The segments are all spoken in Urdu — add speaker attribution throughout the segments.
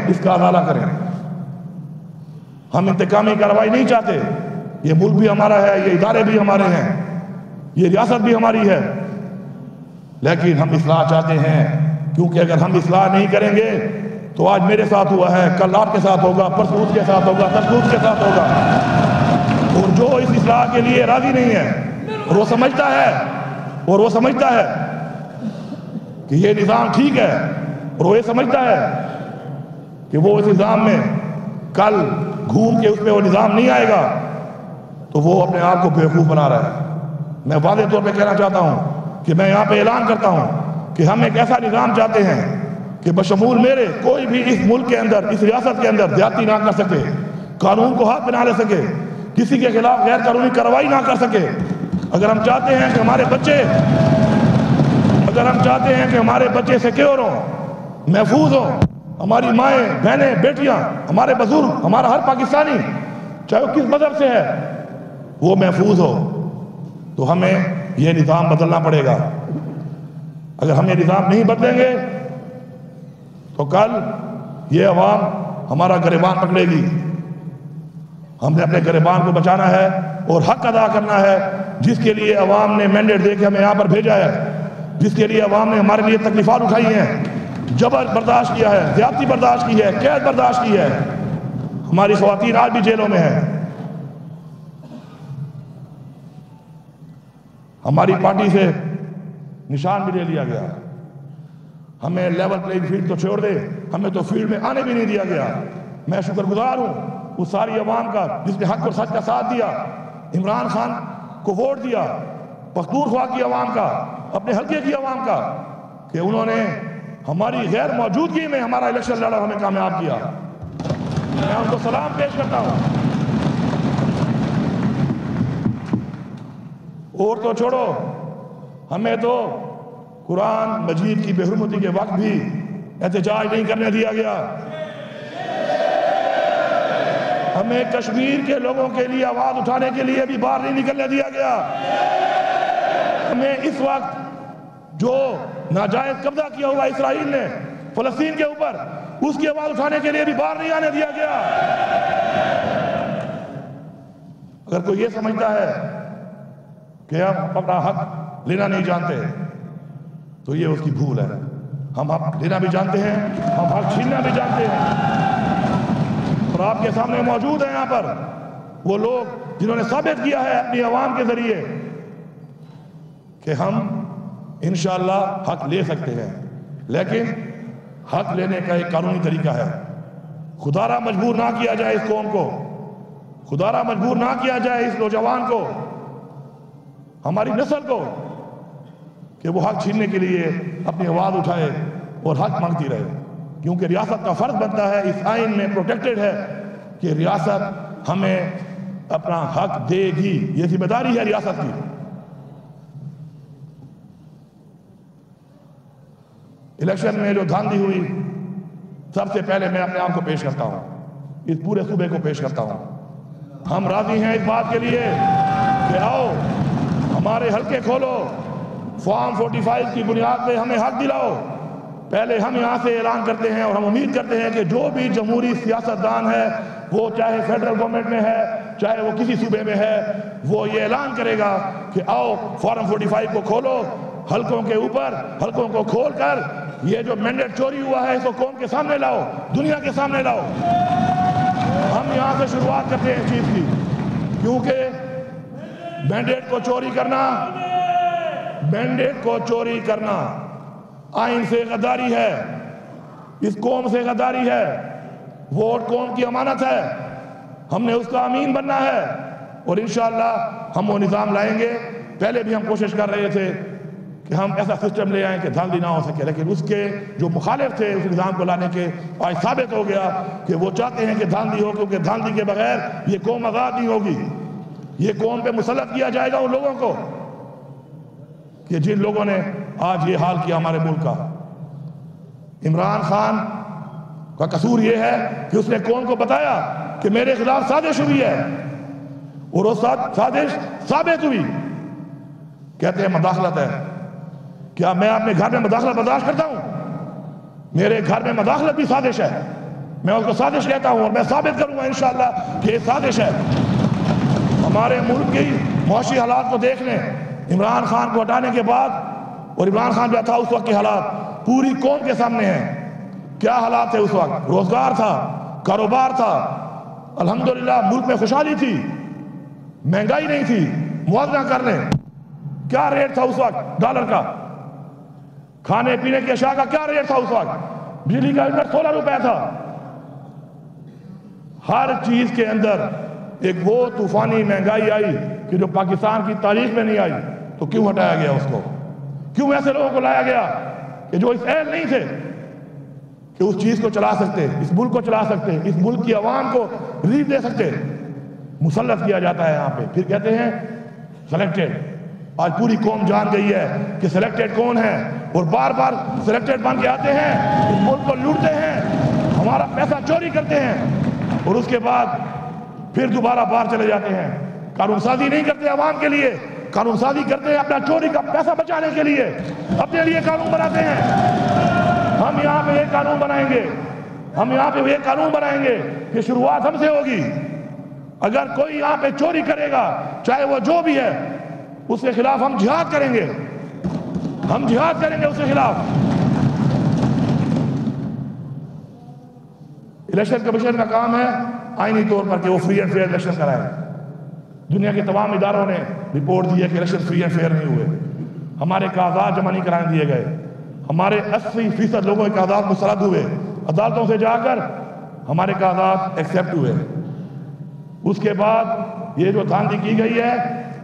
Speaker 1: اس کا ازالہ کریں۔ ہم انتقامی کارروائی نہیں چاہتے، یہ ملک بھی ہمارا ہے، یہ ادارے بھی ہمارے ہیں، یہ ریاست بھی ہماری ہے، لیکن ہم اصلاح چاہتے ہیں، کیونکہ اگر ہم اصلاح نہیں کریں گے تو آج میرے ساتھ ہوا ہے، کل آپ کے ساتھ ہوگا، پرسوں اس کے ساتھ ہوگا، ترسوں اس کے ساتھ ہوگا۔ اور جو اس اصلاح کے لیے راضی نہیں ہے اور وہ سمجھتا ہے کہ یہ نظام ٹھیک ہے، اور وہ یہ سمجھتا ہے کہ وہ اس نظام میں کل گھوم کے اس میں وہ نظام نہیں آئے گا، تو وہ اپنے آپ کو بیوقوف بنا رہا ہے۔ میں واضح طور پہ کہنا چاہتا ہوں کہ میں یہاں پہ اعلان کرتا ہوں کہ ہم ایک ایسا نظام چاہتے ہیں کہ بشمول میرے کوئی بھی اس ملک کے اندر، اس ریاست کے اندر زیادتی نہ کر سکے، قانون کو ہاتھ پہ نہ لے سکے، کسی کے خلاف غیر قانونی کارروائی نہ کر سکے۔ اگر ہم چاہتے ہیں کہ ہمارے بچے سیکیور ہوں، محفوظ ہوں، ہماری مائیں، بہنیں، بیٹیاں، ہمارے بزرگ، ہمارا ہر پاکستانی چاہے وہ کس مذہب سے ہے وہ محفوظ ہو، تو ہمیں یہ نظام بدلنا پڑے گا۔ اگر ہم یہ نظام نہیں بدلیں گے تو کل یہ عوام ہمارا گریبان پکڑے گی۔ ہم نے اپنے گریبان کو بچانا ہے اور حق ادا کرنا ہے، جس کے لیے عوام نے مینڈیٹ دے کے ہمیں یہاں پر بھیجا ہے، جس کے لیے عوام نے ہمارے لیے تکلیفات اٹھائی ہیں، جبر برداشت کیا ہے، زیادتی برداشت کی ہے، قید برداشت کی ہے۔ ہماری خواتین آج بھی جیلوں میں ہیں۔ ہماری پارٹی سے نشان بھی لے لیا گیا۔ ہمیں لیول پلینگ فیلڈ تو چھوڑ دے، ہمیں تو فیلڈ میں آنے بھی نہیں دیا گیا۔ میں شکر گزار ہوں اس ساری عوام کا جس نے حق اور سچ کا ساتھ دیا، عمران خان کو ووٹ دیا، پختونخوا کی عوام کا، اپنے حلقے کی عوام کا، کہ انہوں نے ہماری غیر موجودگی میں ہمارا الیکشن لڑا، ہمیں کامیاب کیا۔ میں ان کو سلام پیش کرتا ہوں۔ اور تو چھوڑو، ہمیں تو قرآن مجید کی بے حرمتی کے وقت بھی احتجاج نہیں کرنے دیا گیا۔ ہمیں کشمیر کے لوگوں کے لیے آواز اٹھانے کے لیے بھی باہر نہیں نکلنے دیا گیا۔ ہمیں اس وقت جو ناجائز قبضہ کیا ہوا اسرائیل نے فلسطین کے اوپر، اس کی آواز اٹھانے کے لیے بھی باہر نہیں آنے دیا گیا۔ اگر کوئی یہ سمجھتا ہے کہ ہم اپنا حق لینا نہیں جانتے تو یہ اس کی بھول ہے۔ ہم حق لینا بھی جانتے ہیں، ہم حق چھیننا بھی جانتے ہیں، اور آپ کے سامنے موجود ہیں یہاں پر وہ لوگ جنہوں نے ثابت کیا ہے اپنی عوام کے ذریعے کہ ہم انشاءاللہ حق لے سکتے ہیں، لیکن حق لینے کا ایک قانونی طریقہ ہے۔ خدارہ مجبور نہ کیا جائے اس قوم کو، خدارہ مجبور نہ کیا جائے اس نوجوان کو، ہماری نسل کو، کہ وہ حق چھیننے کے لیے اپنی آواز اٹھائے اور حق مانگتی رہے، کیونکہ ریاست کا فرض بنتا ہے، اس آئین میں پروٹیکٹڈ ہے کہ ریاست ہمیں اپنا حق دے گی، یہ ذمہ داری ہے ریاست کی۔ الیکشن میں جو دھاندلی ہوئی، سب سے پہلے میں اپنے آپ کو پیش کرتا ہوں، اس پورے صوبے کو پیش کرتا ہوں۔ ہم راضی ہیں اس بات کے لیے کہ آؤ ہمارے حلقے کھولو، فارم 45 کی بنیاد پہ ہمیں حق دلاؤ۔ پہلے ہم یہاں سے اعلان کرتے ہیں اور ہم امید کرتے ہیں کہ جو بھی جمہوری سیاستدان ہے، وہ چاہے فیڈرل گورنمنٹ میں ہے چاہے وہ کسی صوبے میں ہے، وہ یہ اعلان کرے گا کہ آؤ فارم 45 کو کھولو، حلقوں کے اوپر حلقوں کو کھول کر یہ جو مینڈیٹ چوری ہوا ہے اس کو قوم کے سامنے لاؤ، دنیا کے سامنے لاؤ۔ ہم یہاں سے شروعات کرتے ہیں اس چیز کی، کیونکہ مینڈیٹ کو چوری کرنا آئین سے غداری ہے، اس قوم سے غداری ہے۔ ووٹ قوم کی امانت ہے، ہم نے اس کا امین بننا ہے، اور انشاءاللہ ہم وہ نظام لائیں گے۔ پہلے بھی ہم کوشش کر رہے تھے کہ ہم ایسا سسٹم لے آئیں کہ دھاندلی نہ ہو سکے، لیکن اس کے جو مخالف تھے اس نظام کو لانے کے، آج ثابت ہو گیا کہ وہ چاہتے ہیں کہ دھاندلی ہو، کیونکہ دھاندلی کے بغیر یہ قوم آزاد نہیں ہوگی۔ یہ قوم پہ مسلط کیا جائے گا ان لوگوں کو کہ جن لوگوں نے آج یہ حال کیا ہمارے ملک کا۔ عمران خان کا قصور یہ ہے کہ اس نے قوم کو بتایا کہ میرے خلاف سازش ہوئی ہے، اور وہ سازش ثابت ہوئی۔ کہتے ہیں مداخلت ہے، کیا میں اپنے گھر میں مداخلت برداشت کرتا ہوں؟ میرے گھر میں مداخلت بھی سازش ہے، میں اس کو سازش کہتا ہوں اور میں ثابت کروں گا انشاءاللہ کہ یہ سازش ہے۔ ہمارے ملک کی معاشی حالات کو دیکھ لیں، عمران خان کو ہٹانے کے بعد، اور عمران خان جو تھا اس وقت کے حالات پوری قوم کے سامنے ہیں۔ کیا حالات تھے اس وقت؟ روزگار تھا، کاروبار تھا، الحمدللہ ملک میں خوشحالی تھی، مہنگائی نہیں تھی۔ موازنہ کر لیں کیا ریٹ تھا اس وقت ڈالر کا، کھانے پینے کی اشیاء کا کیا ریٹ تھا اس وقت، بجلی کا یونٹ 16 روپے تھا۔ ہر چیز کے اندر ایک وہ طوفانی مہنگائی آئی کہ جو پاکستان کی تاریخ میں نہیں آئی۔ تو کیوں ہٹایا گیا اس کو؟ کیوں ایسے لوگوں کو لایا گیا کہ جو اس اہل نہیں تھے کہ اس چیز کو چلا سکتے، اس ملک کو چلا سکتے، اس ملک کی عوام کو ریلیف دے سکتے؟ مسلط کیا جاتا ہے یہاں پہ، پھر کہتے ہیں سلیکٹڈ۔ آج پوری قوم جان گئی ہے کہ سلیکٹڈ کون ہے، اور بار بار سلیکٹڈ بن کے آتے ہیں، اس ملک کو لوٹتے ہیں، ہمارا پیسہ چوری کرتے ہیں، اور اس کے بعد پھر دوبارہ باہر چلے جاتے ہیں۔ قانون سازی نہیں کرتے عوام کے لیے، قانون سازی کرتے ہیں اپنا چوری کا پیسہ بچانے کے لیے، اپنے لیے قانون بناتے ہیں۔ ہم یہاں پہ یہ قانون بنائیں گے، ہم یہاں پہ یہ قانون بنائیں گے کہ شروعات ہم سے ہوگی۔ اگر کوئی یہاں پہ چوری کرے گا، چاہے وہ جو بھی ہے، اس کے خلاف ہم جہاد کریں گے، ہم جہاد کریں گے اس کے خلاف۔ الیکشن کمیشن کا کام ہے آئینی طور پر کہ وہ فری اینڈ فیئر الیکشن کرائے۔ دنیا کے تمام اداروں نے رپورٹ دی ہے کہ الیکشن فری اینڈ فیئر نہیں ہوئے، ہمارے کاغذات جمع نہیں کرانے دیے گئے، ہمارے 80% لوگوں کے کاغذات مسترد ہوئے، عدالتوں سے جا کر ہمارے کاغذات ایکسیپٹ ہوئے۔ اس کے بعد یہ جو دھاندلی کی گئی ہے،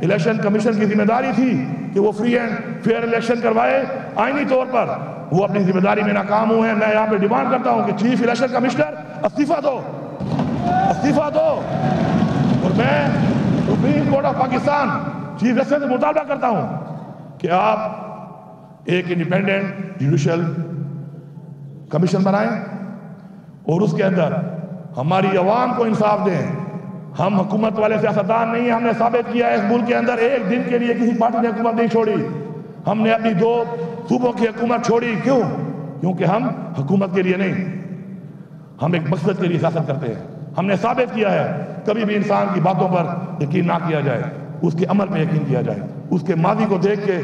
Speaker 1: الیکشن کمیشن کی ذمہ داری تھی کہ وہ فری اینڈ فیئر الیکشن کروائے آئینی طور پر، وہ اپنی ذمہ داری میں ناکام ہوئے ہیں۔ میں یہاں پہ ڈیمانڈ کرتا ہوں کہ چیف الیکشن کمشنر استعفیٰ دو، استعفیٰ دو، اور میں supreme court of Pakistan chief justice سے مطالبہ کرتا ہوں کہ آپ ایک انڈیپینڈنٹ جوڈیشل کمیشن بنائیں اور اس کے اندر ہماری عوام کو انصاف دیں۔ ہم حکومت والے سیاستدان نہیں ہیں، ہم نے ثابت کیا ہے اس ملک کے اندر ایک دن کے لیے کسی پارٹی نے حکومت نہیں چھوڑی۔ ہم نے اپنی 2 صوبوں کی حکومت چھوڑی، کیوں؟ کیونکہ ہم حکومت کے لیے نہیں، ہم ایک مقصد کے لیے سیاست کرتے ہیں۔ ہم نے ثابت کیا ہے کبھی بھی انسان کی باتوں پر یقین نہ کیا جائے، اس کے عمل پہ یقین کیا جائے، اس کے ماضی کو دیکھ کے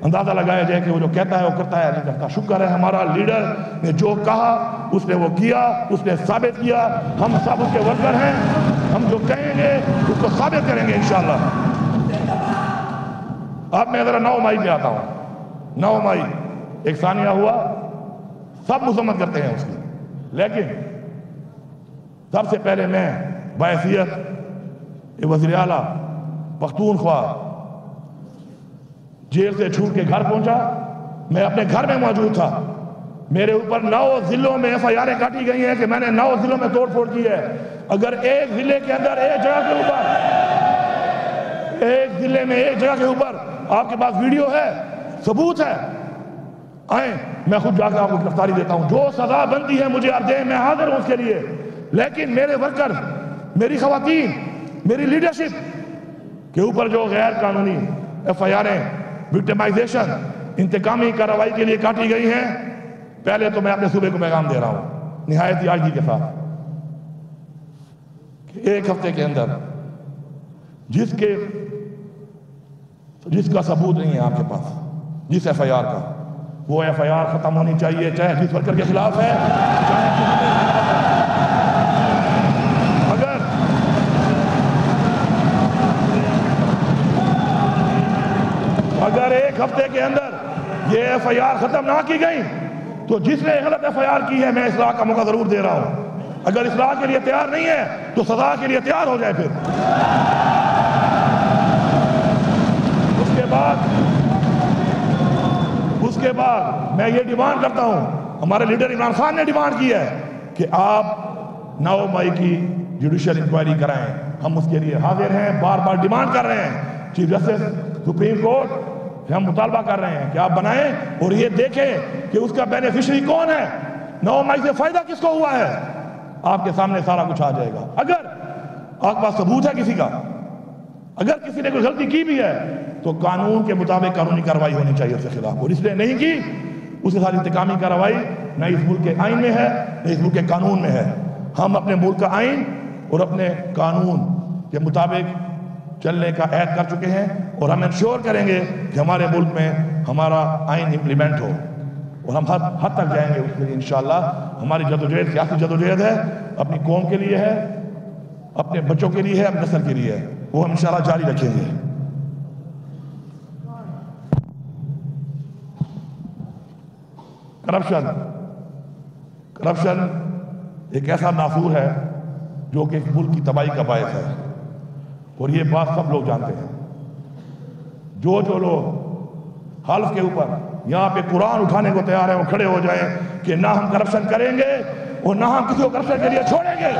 Speaker 1: اندازہ لگایا جائے کہ وہ جو کہتا ہے وہ کرتا ہے یا نہیں کرتا۔ شکر ہے ہمارا لیڈر نے جو کہا اس نے وہ کیا، اس نے ثابت کیا۔ ہم سب اس کے ورکر ہیں، ہم جو کہیں گے اس کو ثابت کریں گے انشاءاللہ۔ اب میں ذرا 9 مئی پہ آتا ہوں۔ 9 مئی ایک ثانیہ ہوا، سب مذمت کرتے ہیں اس کی، لیکن سب سے پہلے میں بحیثیت وزیر اعلیٰ پختونخوا جیل سے چھوٹ کے گھر پہنچا۔ میں اپنے گھر میں موجود تھا، میرے اوپر 9 ضلعوں میں FIR کاٹی گئی ہیں کہ میں نے 9 ضلعوں میں توڑ پھوڑ کی ہے۔ اگر ایک ضلع کے اندر ایک جگہ کے اوپر، ایک ضلع میں ایک جگہ کے اوپر آپ کے پاس ویڈیو ہے، ثبوت ہے، آئیں میں خود جا کے آپ کو گرفتاری دیتا ہوں، جو سزا بنتی ہے مجھے آپ دیں، میں حاضر ہوں اس کے لیے۔ لیکن میرے ورکر، میری خواتین، میری لیڈرشپ کے اوپر جو غیر قانونی FIR وکٹمائزیشن، انتقامی کارروائی کے لیے کاٹی گئی ہیں، پہلے تو میں اپنے صوبے کو پیغام دے رہا ہوں نہایت عاجزی کے ساتھ کہ ایک ہفتے کے اندر جس کا ثبوت نہیں ہے آپ کے پاس، جس FIR کا، وہ FIR ختم ہونی چاہیے، چاہے جس ورکر کے خلاف ہے، اگر ایک ہفتے کے اندر یہ FIR ختم نہ کی گئی تو جس نے غلط FIR کی ہے میں اصلاح کا موقع ضرور دے رہا ہوں۔ اگر اصلاح کے لیے تیار نہیں ہے تو سزا کے لیے تیار ہو جائے۔ پھر اس کے بعد میں یہ ڈیمانڈ کرتا ہوں، ہمارے لیڈر عمران خان نے ڈیمانڈ کی ہے کہ آپ 9 مئی کی جوڈیشل انکوائری کرائیں۔ ہم اس کے لیے حاضر ہیں، بار بار ڈیمانڈ کر رہے ہیں چیف جسٹس سپریم کورٹ سے، ہم مطالبہ کر رہے ہیں کہ آپ بنائیں اور یہ دیکھیں کہ اس کا بینیفیشری کون ہے، 9 مئی سے فائدہ کس کو ہوا ہے۔ آپ کے سامنے سارا کچھ آ جائے گا۔ اگر آپ کے پاس ثبوت ہے کسی کا، اگر کسی نے کوئی غلطی کی بھی ہے تو قانون کے مطابق قانونی کارروائی ہونی چاہیے اس کے خلاف، اور اس نے نہیں کی، اس کے ساتھ انتقامی کارروائی نہ اس ملک کے آئین میں ہے نہ اس ملک کے قانون میں ہے۔ ہم اپنے ملک کا آئین اور اپنے قانون کے مطابق چلنے کا عہد کر چکے ہیں، اور ہم انشور کریں گے کہ ہمارے ملک میں ہمارا آئین امپلیمنٹ ہو، اور ہم حد تک جائیں گے اس کے لیے انشاءاللہ۔ ہماری جدوجہد سیاسی جدوجہد ہے، اپنی قوم کے لیے ہے، اپنے بچوں کے لیے ہے، اپنے نسل کے لیے ہے، وہ ہم انشاءاللہ جاری رکھیں گے۔ کرپشن ایک ایسا نافور ہے جو کہ اس ملک کی تباہی کا باعث ہے، اور یہ بات سب لوگ جانتے ہیں۔ جو لوگ حلف کے اوپر یہاں پہ قرآن اٹھانے کو تیار ہیں، وہ کھڑے ہو جائیں کہ نہ ہم کرپشن کریں گے اور نہ ہم کسی کو کرپشن کے لیے چھوڑیں گے۔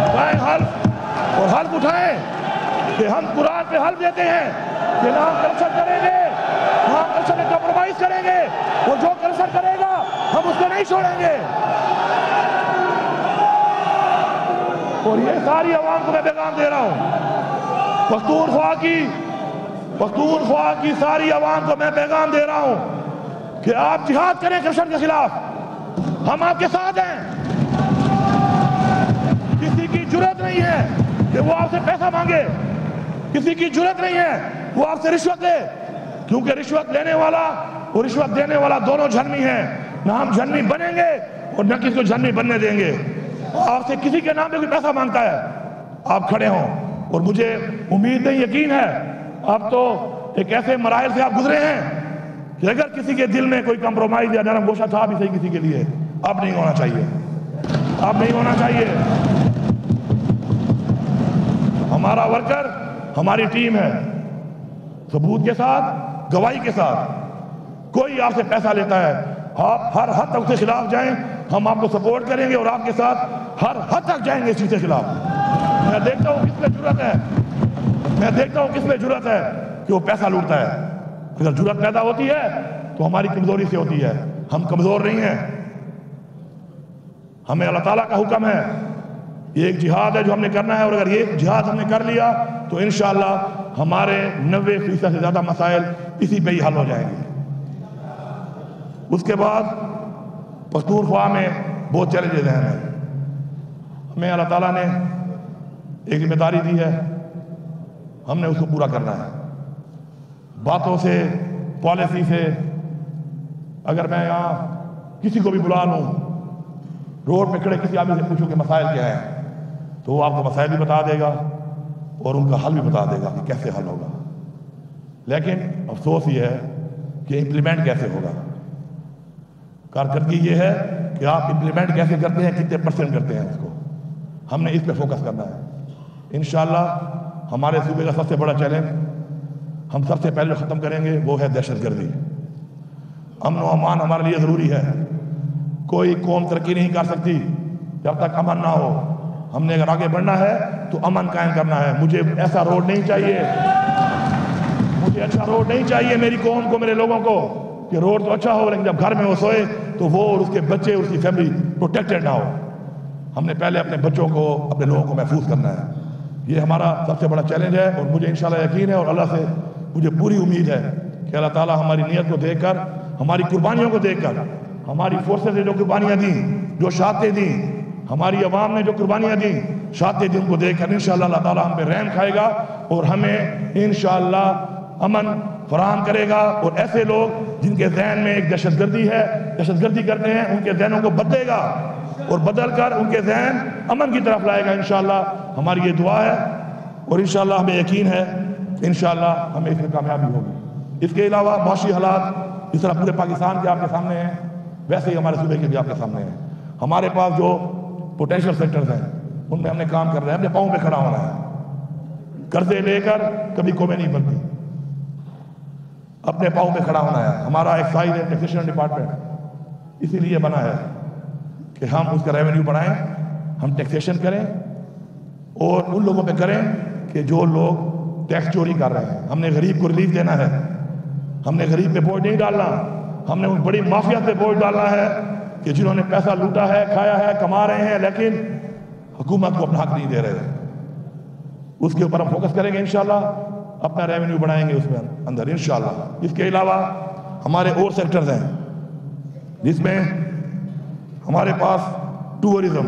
Speaker 1: اٹھائیں حلف، اور حلف اٹھائیں کہ ہم قرآن پہ حلف دیتے ہیں کہ نہ ہم کرپشن کریں گے، نہ ہم کرپشن میں کمپرومائز کریں گے، اور جو کرپشن کرے گا ہم اس کو نہیں چھوڑیں گے۔ اور یہ ساری عوام کو میں پیغام دے رہا ہوں، پختونخوا کی ساری عوام کو میں پیغام دے رہا ہوں کہ آپ جہاد کریں کرپشن کے خلاف، ہم آپ کے ساتھ ہیں۔ کسی کی جرات نہیں ہے کہ وہ آپ سے پیسہ مانگے، کسی کی جرات نہیں ہے وہ آپ سے رشوت لے، کیونکہ رشوت لینے والا اور رشوت دینے والا دونوں جھنمی ہیں۔ نہ ہم جھنمی بنیں گے اور نہ کسی کو جھنمی بننے دیں گے۔ آپ سے کسی کے نام پہ کوئی پیسہ مانگتا ہے، آپ کھڑے ہوں، اور مجھے امید نہیں، یقین ہے اب تو ایک ایسے مراحل سے آپ گزرے ہیں کہ اگر کسی کے دل میں کوئی کمپرومائز یا نرم گوشہ تھا بھی صحیح کسی کے لیے، اب نہیں ہونا چاہیے، اب نہیں ہونا چاہیے۔ ہمارا ورکر ہماری ٹیم ہے، ثبوت کے ساتھ، گواہی کے ساتھ۔ کوئی آپ سے پیسہ لیتا ہے، آپ ہر حد تک اس کے خلاف جائیں، ہم آپ کو سپورٹ کریں گے اور آپ کے ساتھ ہر حد تک جائیں گے اس چیز کے خلاف۔ میں دیکھتا ہوں کس میں جرات ہے، میں دیکھتا ہوں کس میں جرات ہے کہ وہ پیسہ لوٹتا ہے۔ اگر جرات پیدا ہوتی ہے تو ہماری کمزوری سے ہوتی ہے، ہم کمزور نہیں ہیں۔ ہمیں اللہ تعالیٰ کا حکم ہے، یہ ایک جہاد ہے جو ہم نے کرنا ہے، اور اگر یہ جہاد ہم نے کر لیا تو انشاءاللہ ہمارے 90% سے زیادہ مسائل اسی پہ ہی حل ہو جائیں گے۔ اس کے بعد پختونخوا میں بہت چیلنجز ہیں، ہمیں اللہ تعالیٰ نے ایک ذمہ داری دی ہے، ہم نے اس کو پورا کرنا ہے۔ باتوں سے، پالیسی سے، اگر میں یہاں کسی کو بھی بلا لوں، روڈ پہ کھڑے کسی آدمی سے پوچھوں کہ مسائل کیا ہیں، تو وہ آپ کو مسائل بھی بتا دے گا اور ان کا حل بھی بتا دے گا کہ کیسے حل ہوگا۔ لیکن افسوس یہ ہے کہ امپلیمنٹ کیسے ہوگا۔ کارکردگی یہ ہے کہ آپ امپلیمنٹ کیسے کرتے ہیں، کتنے % کرتے ہیں، اس کو ہم نے اس پہ فوکس کرنا ہے۔ انشاءاللہ ہمارے صوبے کا سب سے بڑا چیلنج ہم سب سے پہلے ختم کریں گے، وہ ہے دہشت گردی۔ امن و امان ہمارے لیے ضروری ہے، کوئی قوم ترقی نہیں کر سکتی جب تک امن نہ ہو۔ ہم نے اگر آگے بڑھنا ہے تو امن قائم کرنا ہے۔ مجھے ایسا روڈ نہیں چاہیے، مجھے اچھا روڈ نہیں چاہیے میری قوم کو، میرے لوگوں کو، کہ روڈ تو اچھا ہو لیکن جب گھر میں وہ سوئے تو وہ اور اس کے بچے، اس کی فیملی پروٹیکٹڈ نہ ہو۔ ہم نے پہلے اپنے بچوں کو، اپنے لوگوں کو محفوظ کرنا ہے۔ یہ ہمارا سب سے بڑا چیلنج ہے، اور مجھے انشاءاللہ یقین ہے اور اللہ سے مجھے پوری امید ہے کہ اللہ تعالیٰ ہماری نیت کو دیکھ کر، ہماری قربانیوں کو دیکھ کر، ہماری فورسز نے جو قربانیاں دیں، جو شہادتیں دیں، ہماری عوام نے جو قربانیاں دیں، شہادتیں دیں، ان کو دیکھ کر انشاءاللہ اللہ تعالیٰ ہم پہ رحم کھائے گا اور ہمیں انشاءاللہ امن فراہم کرے گا۔ اور ایسے لوگ جن کے ذہن میں ایک دہشت گردی ہے، دہشت گردی کرتے ہیں، ان کے ذہنوں کو بدلے گا اور بدل کر ان کے ذہن امن کی طرف لائے گا انشاءاللہ۔ ہماری یہ دعا ہے اور انشاءاللہ ہمیں یقین ہے کہ انشاءاللہ ہمیں اس میں کامیابی ہوگی۔ اس کے علاوہ معاشی حالات جس طرح پورے پاکستان کے آپ کے سامنے ہیں، ویسے ہی ہمارے صوبے کے بھی آپ کے سامنے ہیں۔ ہمارے پاس جو پوٹینشیل سیکٹرز ہیں ان میں ہم نے کام کرنا ہے، اپنے پاؤں پہ کھڑا ہونا ہے۔ قرضے لے کر کبھی قومیں نہیں بنتی، اپنے پاؤں پہ کھڑا ہونا ہے۔ ہمارا ایکسائز ہے، ٹیکسیشن ڈپارٹمنٹ اسی لیے بنا ہے کہ ہم اس کا ریونیو بڑھائیں، ہم ٹیکسیشن کریں اور ان لوگوں پہ کریں کہ جو لوگ ٹیکس چوری کر رہے ہیں۔ ہم نے غریب کو ریلیف دینا ہے، ہم نے غریب پہ بوجھ نہیں ڈالنا، ہم نے ان بڑی مافیا پہ بوجھ ڈالنا ہے کہ جنہوں نے پیسہ لوٹا ہے، کھایا ہے، کما رہے ہیں لیکن حکومت کو اپنا حق نہیں دے رہے۔ اس کے اوپر ہم فوکس کریں گے انشاءاللہ، اپنا ریونیو بڑھائیں گے اس میں اندر انشاءاللہ۔ اس کے علاوہ ہمارے اور سیکٹرز ہیں جس میں ہمارے پاس ٹورزم،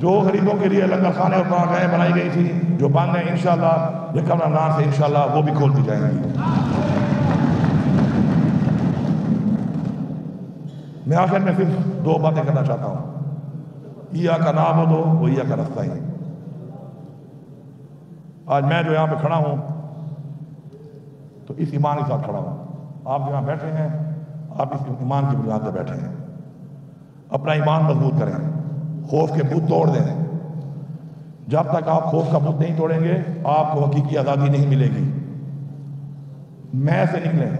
Speaker 1: جو غریبوں کے لیے لنگر خانے اور پناہگاہیں بنائی گئی تھی جو بند ہیں انشاءاللہ یکم رمضان سے انشاءاللہ وہ بھی کھول دی جائیں گی. میں آخر میں صرف 2 باتیں کرنا چاہتا ہوں. ایاک نعبد و ایاک نستعین. آج میں جو یہاں پہ کھڑا ہوں تو اس ایمان کے ساتھ کھڑا ہوں. آپ جو یہاں بیٹھے ہیں آپ اس ایمان کی بنیاد پہ بیٹھے ہیں. اپنا ایمان مضبوط کریں, خوف کے بت توڑ دیں. جب تک آپ خوف کا بت نہیں توڑیں گے آپ کو حقیقی آزادی نہیں ملے گی. میں سے نکلیں,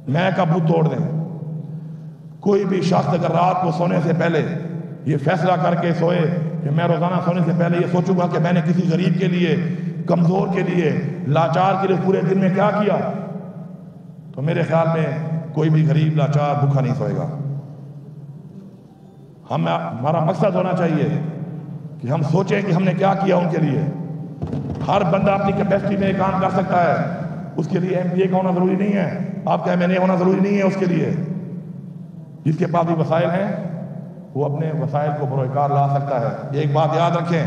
Speaker 1: میں کا بت توڑ دیں. کوئی بھی شخص اگر رات کو سونے سے پہلے یہ فیصلہ کر کے سوئے کہ میں روزانہ سونے سے پہلے یہ سوچوں گا کہ میں نے کسی غریب کے لیے, کمزور کے لیے, لاچار کے لیے پورے دن میں کیا کیا, تو میرے خیال میں کوئی بھی غریب لاچار بھوکا نہیں سوئے گا. ہمارا مقصد ہونا چاہیے کہ ہم سوچیں کہ ہم نے کیا کیا ان کے لیے. ہر بندہ اپنی کیپیسٹی میں کام کر سکتا ہے. اس کے لیے MBA کا ہونا ضروری نہیں ہے, آپ کا MNA ہونا ضروری نہیں ہے. اس کے لیے جس کے پاس بھی وسائل ہیں وہ اپنے وسائل کو بروئے کار لا سکتا ہے. ایک بات یاد رکھیں,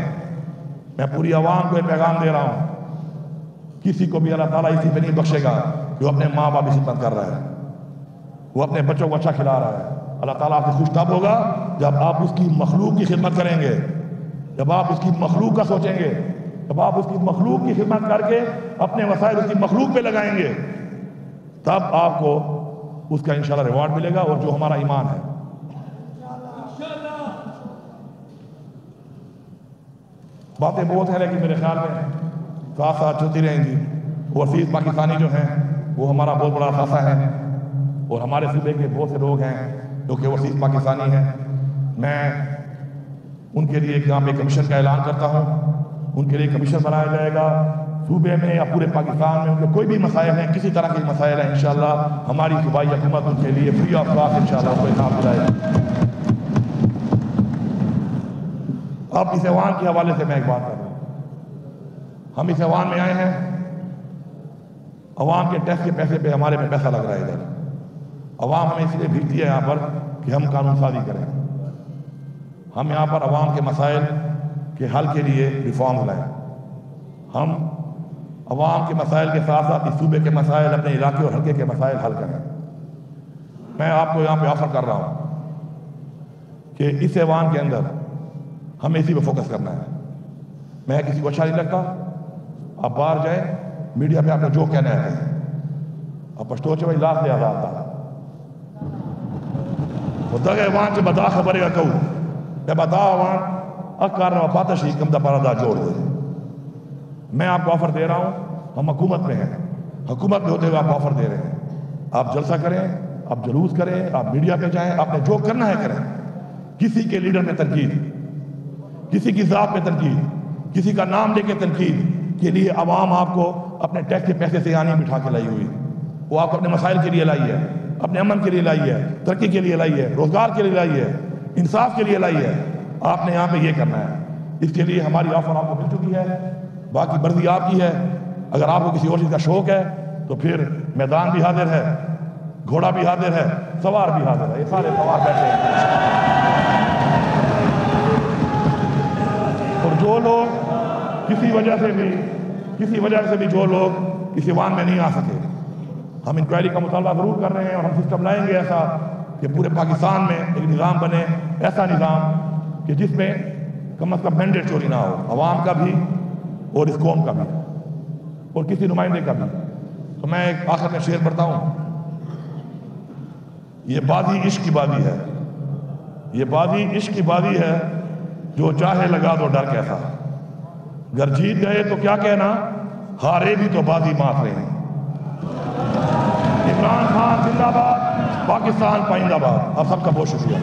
Speaker 1: میں پوری عوام کو یہ پیغام دے رہا ہوں, کسی کو بھی اللہ تعالیٰ اسی پہ نہیں بخشے گا کہ وہ اپنے ماں باپ کی خدمت کر رہا ہے, وہ اپنے بچوں کو اچھا کھلا رہا ہے. اللہ تعالیٰ آپ سے خوش تب ہوگا جب آپ اس کی مخلوق کی خدمت کریں گے, جب آپ اس کی مخلوق کا سوچیں گے, جب آپ اس کی مخلوق کی خدمت کر کے اپنے وسائل اس کی مخلوق پہ لگائیں گے, تب آپ کو اس کا انشاءاللہ ریوارڈ ملے گا. اور جو ہمارا ایمان ہے, باتیں بہت ہیں لیکن میرے خیال میں ساتھ ساتھ چلتی رہیں گی. اوورسیز پاکستانی جو ہیں وہ ہمارا بہت بڑا خاصہ ہے, اور ہمارے صوبے کے بہت سے لوگ ہیں جو کہ اوورسیز پاکستانی ہیں. میں ان کے لیے ایک یہاں پہ کمیشن کا اعلان کرتا ہوں. ان کے لیے کمیشن بنایا جائے گا صوبے میں یا پورے پاکستان میں. ان کے کوئی بھی مسائل ہیں, کسی طرح کے مسائل ہیں, انشاءاللہ ہماری صوبائی حکومت ان کے لیے فری آف کاسٹ انشاءاللہ کوئی کام دلائے گا. اب اس ایوان کے حوالے سے میں ایک بات کر رہا ہوں. ہم اس ایوان میں آئے ہیں, عوام کے ٹیکس کے پیسے پہ ہمارے پہ پیسہ لگ رہا ہے. ادھر عوام ہمیں اس لیے بھیجتی ہے یہاں پر کہ ہم قانون سازی کریں. ہم یہاں پر عوام کے مسائل کے حل کے لیے ریفارم لائیں. ہم عوام کے مسائل کے ساتھ ساتھ اس صوبے کے مسائل, اپنے علاقے اور حلقے کے مسائل حل کریں. میں آپ کو یہاں پہ آفر کر رہا ہوں کہ اس ایوان کے اندر ہمیں اسی پہ فوکس کرنا ہے. میں کسی کو اچھا نہیں لگتا, آپ باہر جائیں میڈیا پہ آپ نے جو کہنا ہے اب پشتو چوئی لاس دے آزاد تھا وہ دگ ایوان سے بدا خبرے گا کہوں بے بدا ایوان اکار نو پاتشی کم دا پارا دا جوڑ دے. میں آپ کو آفر دے رہا ہوں, ہم حکومت میں ہیں, حکومت میں ہوتے ہوئے آپ آفر دے رہے ہیں. آپ جلسہ کریں, آپ جلوس کریں, آپ میڈیا پہ جائیں, آپ نے جو کرنا ہے کریں. کسی کے لیڈر میں تنقید, کسی کی ذات پہ تنقید, کسی کا نام لے کے تنقید کے لیے عوام آپ کو اپنے ٹیکس کے پیسے سے یہاں نہیں بٹھا کے لائی ہوئی. وہ آپ کو اپنے مسائل کے لیے لائی ہے, اپنے امن کے لیے لائی ہے, ترقی کے لیے لائی ہے, روزگار کے لیے لائی ہے, انصاف کے لیے لائی ہے. آپ نے یہاں پہ یہ کرنا ہے. اس کے لیے ہماری آفر آپ کو مل چکی ہے, باقی مرضی آپ کی ہے. اگر آپ کو کسی اور چیز کا شوق ہے تو پھر میدان بھی حاضر ہے, گھوڑا بھی حاضر ہے, سوار بھی حاضر ہے. یہ سارے سوار بیٹھے ہیں. اور جو لوگ کسی وجہ سے بھی جو لوگ اس ایوان میں نہیں آ سکے, ہم انکوائری کا مطالبہ ضرور کر رہے ہیں, اور ہم سسٹم لائیں گے ایسا کہ پورے پاکستان میں ایک نظام بنے, ایسا نظام کہ جس میں کم از کم مینڈیٹ چوری نہ ہو, عوام کا بھی اور اس قوم کا بھی اور کسی نمائندے کا بھی. تو میں ایک آخر میں شعر پڑھتا ہوں. یہ بازی عشق کی بازی ہے, یہ بازی عشق کی بازی ہے, جو چاہے لگا دو ڈر کیسا. گر جیت گئے تو کیا کہنا, ہارے بھی تو بازی مات رہے ہیں. عمران خان زندہ باد, پاکستان پائندہ باد. آپ سب کا بہت شکریہ.